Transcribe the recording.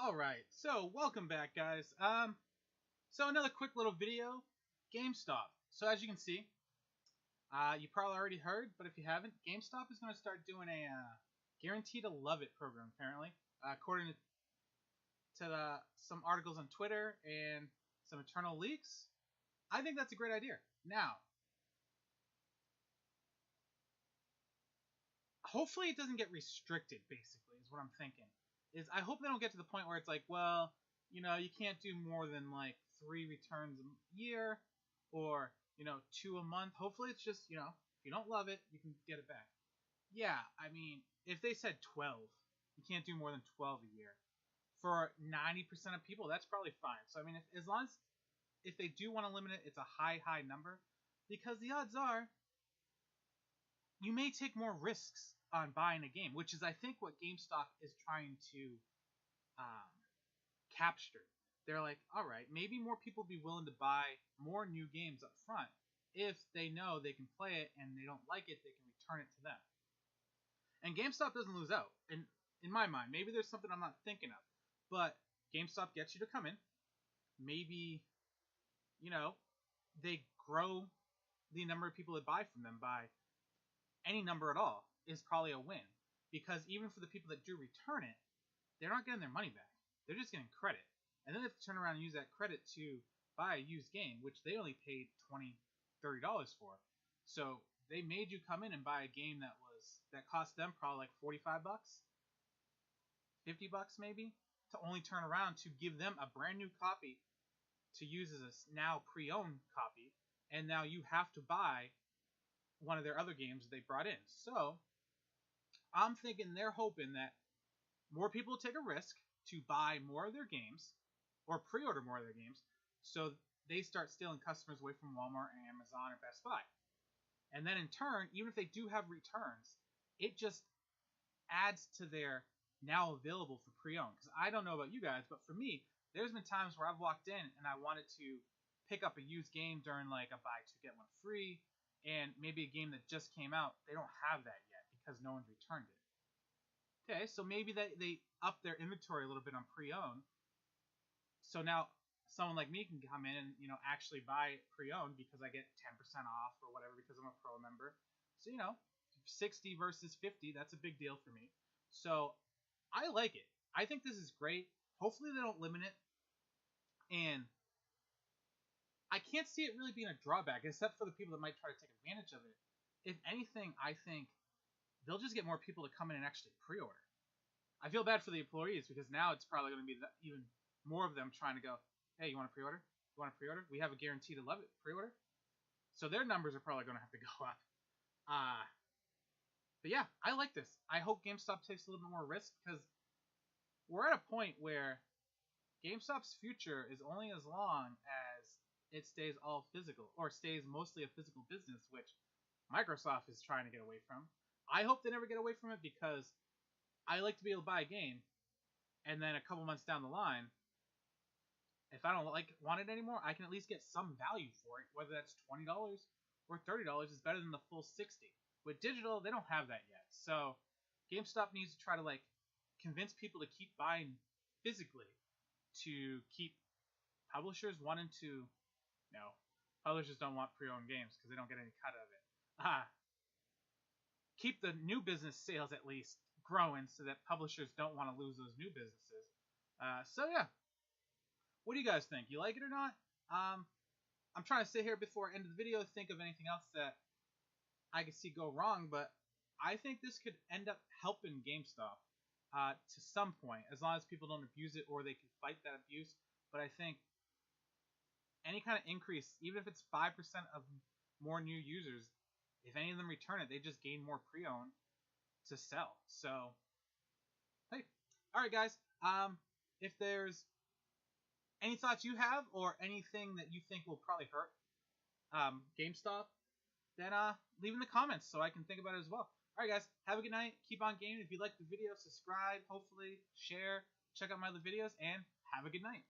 Alright, so welcome back, guys. So another quick little video, Gamestop. So as you can see, you probably already heard, but if you haven't, Gamestop is going to start doing a Guaranteed to Love It program, apparently. According to some articles on Twitter and some internal leaks, I think that's a great idea. Now, hopefully it doesn't get restricted, basically, is what I'm thinking. I hope they don't get to the point where it's like, well, you can't do more than like 3 returns a year or, 2 a month. Hopefully it's just, if you don't love it, you can get it back. Yeah, I mean, if they said 12, you can't do more than 12 a year. For 90% of people, that's probably fine. So, I mean, as long as if they do want to limit it, it's a high number. Because the odds are you may take more risks on buying a game, which is, I think, what GameStop is trying to capture. They're like, all right, maybe more people will be willing to buy more new games up front if they know they can play it and they don't like it, they can return it to them. And GameStop doesn't lose out, in my mind. Maybe there's something I'm not thinking of. But GameStop gets you to come in. Maybe, they grow the number of people that buy from them by any number at all is probably a win. Because even for the people that do return it, they're not getting their money back. They're just getting credit. And then they have to turn around and use that credit to buy a used game, which they only paid $20, $30 for. So they made you come in and buy a game that cost them probably like 45 bucks, 50 bucks maybe, to only turn around to give them a brand new copy to use as a now pre-owned copy. And now you have to buy one of their other games they brought in. So I'm thinking they're hoping that more people take a risk to buy more of their games or pre-order more of their games, so they start stealing customers away from Walmart and Amazon or Best Buy. And then in turn, even if they do have returns, it just adds to their now available for pre-owned. Because I don't know about you guys, but for me, there's been times where I've walked in and I wanted to pick up a used game during like a buy two get one free, and maybe a game that just came out, they don't have that yet because no one's returned it. Okay, so maybe they up their inventory a little bit on pre-owned. So now someone like me can come in and, actually buy it pre-owned because I get 10% off or whatever because I'm a pro member. So, 60 versus 50, that's a big deal for me. So I like it. I think this is great. Hopefully they don't limit it. And I can't see it really being a drawback, except for the people that might try to take advantage of it. If anything, I think they'll just get more people to come in and actually pre-order. I feel bad for the employees because now it's probably going to be even more of them trying to go, hey, you want to pre-order? You want to pre-order? We have a Guaranteed to Love It pre-order. So their numbers are probably going to have to go up. But yeah, I like this. I hope GameStop takes a little bit more risk because we're at a point where GameStop's future is only as long as it stays all physical or stays mostly a physical business, which Microsoft is trying to get away from. I hope they never get away from it because I like to be able to buy a game and then a couple months down the line, if I don't want it anymore, I can at least get some value for it, whether that's $20 or $30 is better than the full $60. With digital, they don't have that yet. So GameStop needs to try to convince people to keep buying physically to keep publishers wanting to. No, publishers don't want pre-owned games because they don't get any cut of it. Keep the new business sales at least growing so that publishers don't want to lose those new businesses. So yeah, what do you guys think? You like it or not? I'm trying to sit here before I end the video, think of anything else that I could see go wrong, but I think this could end up helping GameStop to some point, as long as people don't abuse it or they can fight that abuse. But I think any kind of increase, even if it's 5% of more new users, if any of them return it, they just gain more pre-owned to sell. So, hey. Alright, guys. If there's any thoughts you have or anything that you think will probably hurt GameStop, then leave in the comments so I can think about it as well. Alright, guys. Have a good night. Keep on gaming. If you liked the video, subscribe, hopefully, share, check out my other videos, and have a good night.